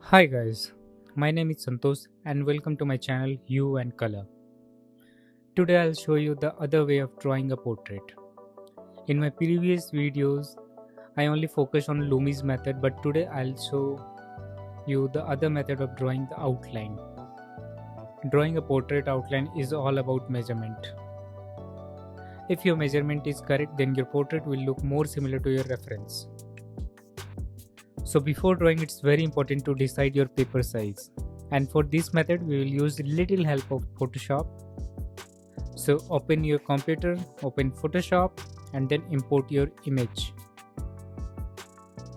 Hi guys, my name is Santosh and welcome to my channel Hue and Color. Today I'll show you the other way of drawing a portrait. In my previous videos, I only focused on Lumi's method, but today I'll show you the other method of drawing the outline. Drawing a portrait outline is all about measurement. If your measurement is correct, then your portrait will look more similar to your reference. So before drawing, it's very important to decide your paper size. And for this method, we will use little help of Photoshop. So open your computer, open Photoshop and then import your image.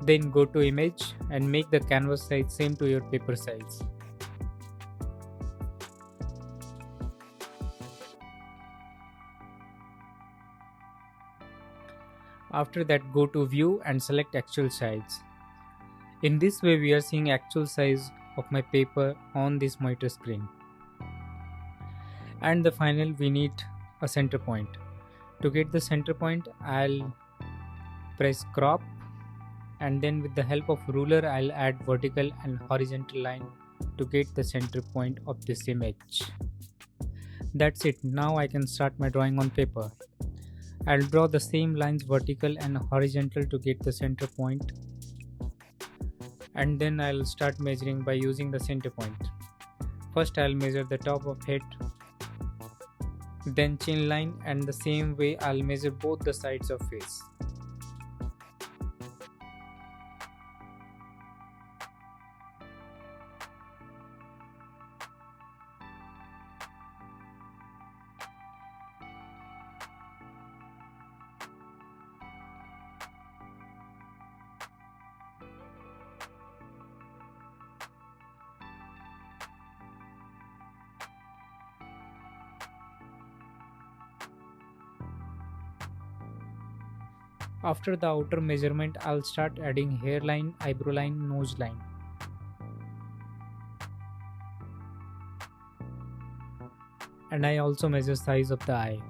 Then go to image and make the canvas size same to your paper size. After that, go to view and select actual size. In this way, we are seeing actual size of my paper on this monitor screen. And the final, we need a center point. To get the center point, I'll press crop and then with the help of ruler, I'll add vertical and horizontal line to get the center point of this image. That's it. Now I can start my drawing on paper. I'll draw the same lines vertical and horizontal to get the center point. And then I'll start measuring by using the center point. First I'll measure the top of head, then chin line, and the same way I'll measure both the sides of face. After the outer measurement, I'll start adding hairline, eyebrow line, nose line. And I also measure size of the eye.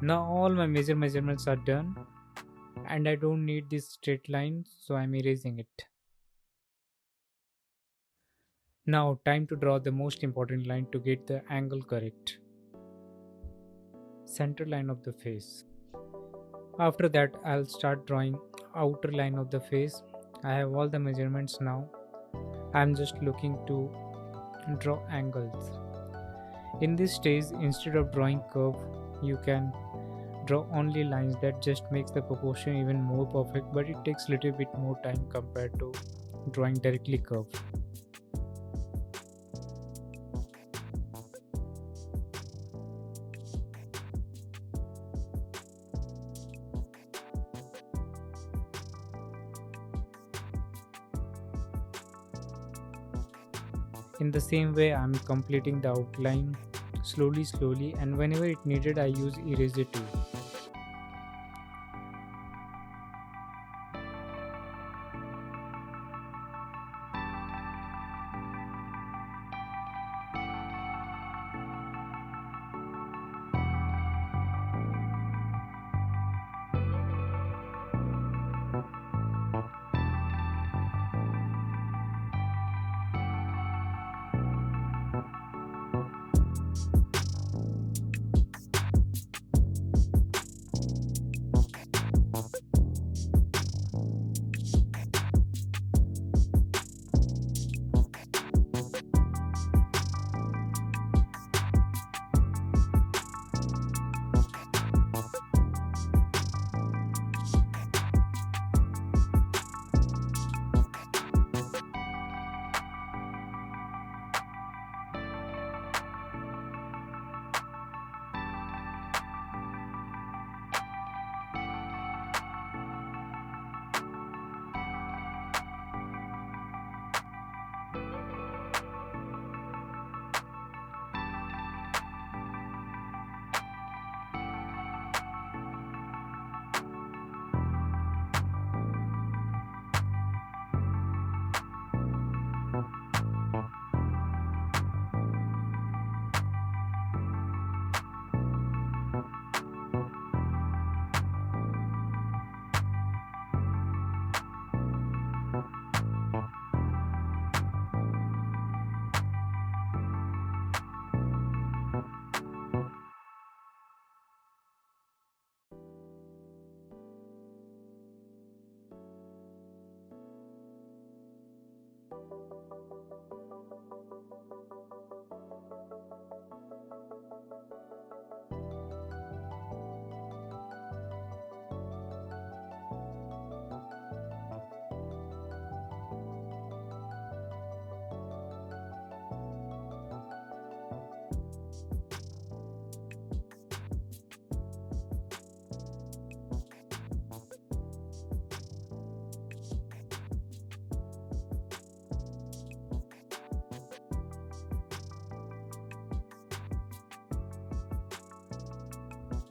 Now all my measurements are done and I don't need this straight line, so I'm erasing it. Now time to draw the most important line to get the angle correct. Center line of the face. After that I'll start drawing outer line of the face. I have all the measurements now. I'm just looking to draw angles. In this stage, instead of drawing curve, you can draw only lines. That just makes the proportion even more perfect, but it takes little bit more time compared to drawing directly curve. In the same way, I'm completing the outline slowly, and whenever it needed I use eraser tool.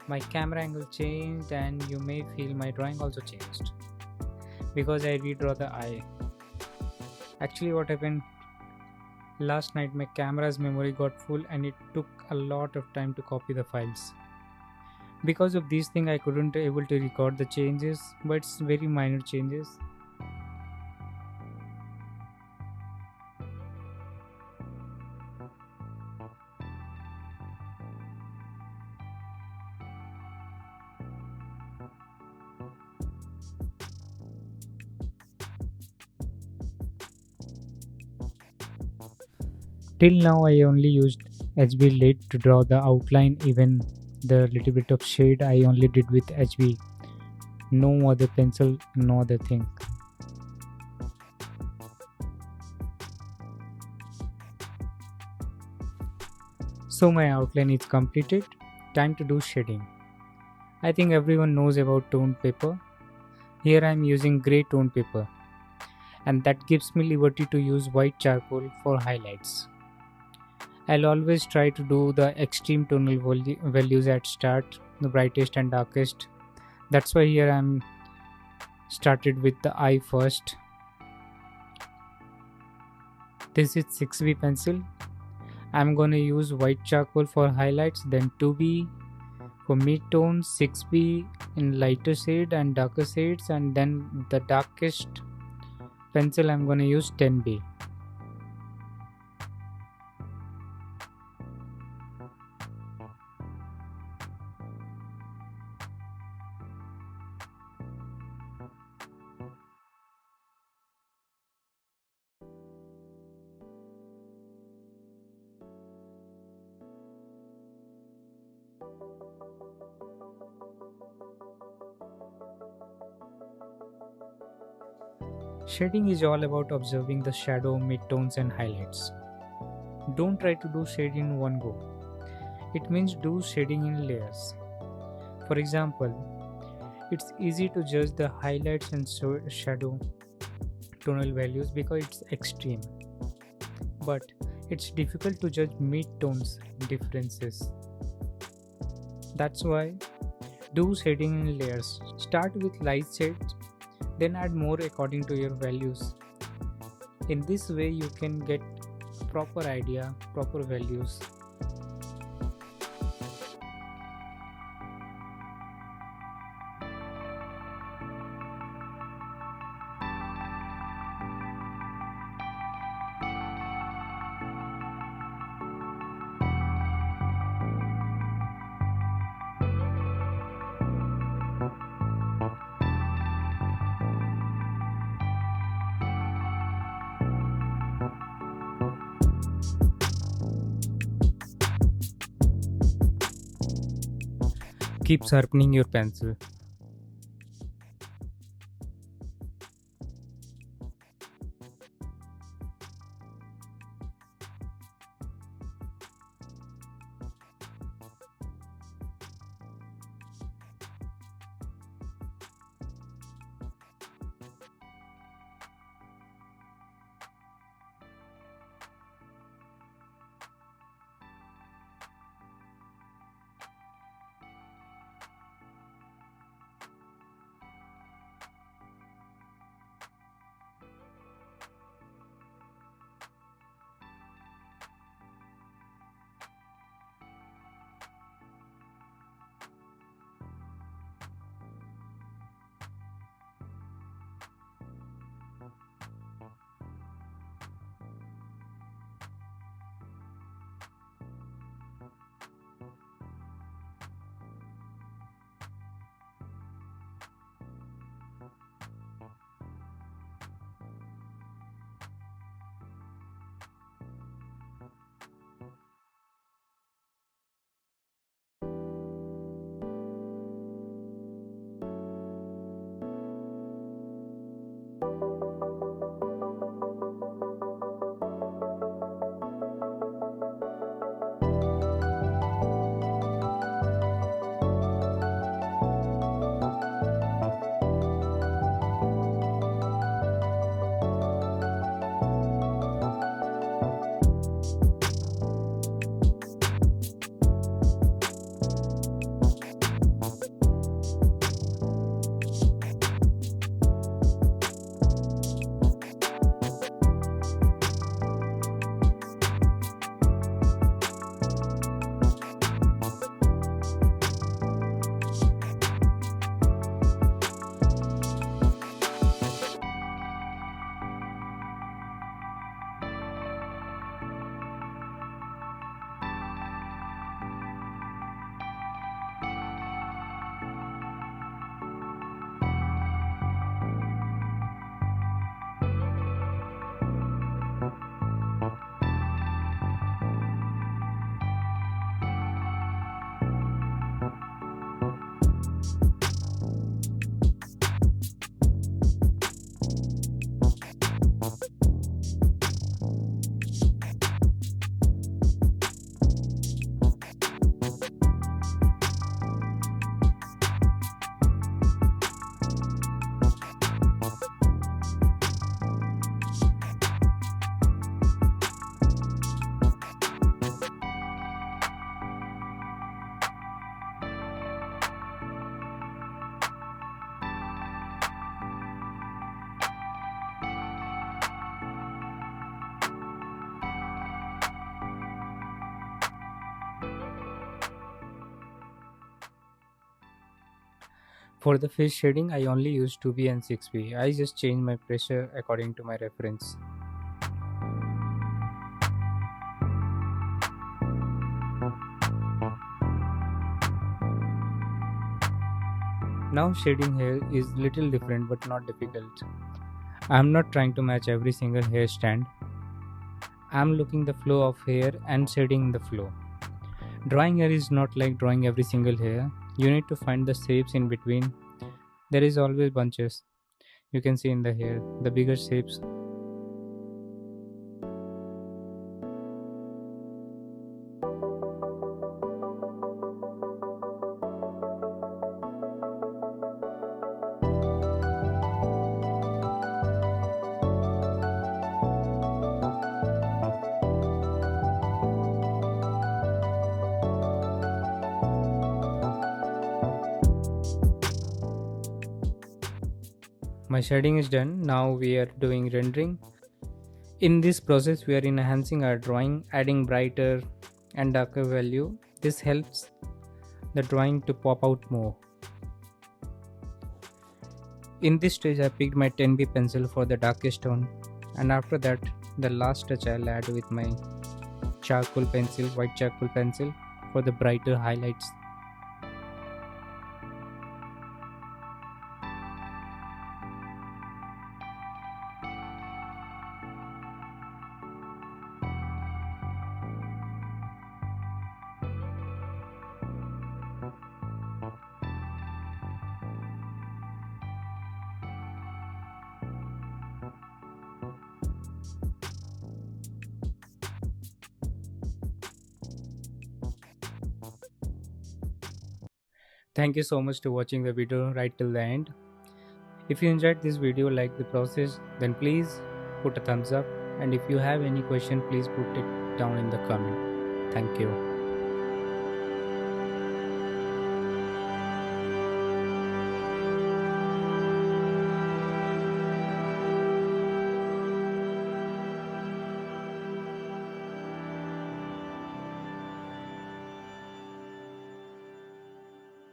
My camera angle changed, and you may feel my drawing also changed because I redraw the eye. Actually, what happened last night, my camera's memory got full and it took a lot of time to copy the files. Because of these things, I couldn't able to record the changes, but it's very minor changes. Till now, I only used HB Lit to draw the outline, even the little bit of shade I only did with HB. No other pencil, no other thing. So my outline is completed. Time to do shading. I think everyone knows about toned paper. Here I am using grey tone paper, and that gives me liberty to use white charcoal for highlights. I'll always try to do the extreme tonal values at start, the brightest and darkest. That's why here I'm started with the eye first. This is 6B pencil. I'm gonna use white charcoal for highlights, then 2B for mid tones, 6B in lighter shade and darker shades, and then the darkest pencil I'm gonna use 10B. Shading is all about observing the shadow, midtones, and highlights. Don't try to do shade in one go. It means do shading in layers. For example, it's easy to judge the highlights and shadow tonal values because it's extreme, but it's difficult to judge mid-tones differences. That's why do shading in layers. Start with light shades, then add more according to your values. In this way you can get proper idea, proper values. Keep sharpening your pencil. For the face shading, I only use 2B and 6B. I just change my pressure according to my reference. Now shading hair is little different but not difficult. I am not trying to match every single hair strand. I am looking the flow of hair and shading the flow. Drawing hair is not like drawing every single hair. You need to find the shapes in between. There is always bunches. You can see in the hair, the bigger shapes. My shading is done. Now we are doing rendering. In this process, we are enhancing our drawing, adding brighter and darker value. This helps the drawing to pop out more. In this stage, I picked my 10B pencil for the darkest tone, and after that, the last touch I'll add with my charcoal pencil, white charcoal pencil, for the brighter highlights. Thank you so much for watching the video right till the end. If you enjoyed this video, like the process, then please put a thumbs up, and if you have any question, please put it down in the comment. Thank you.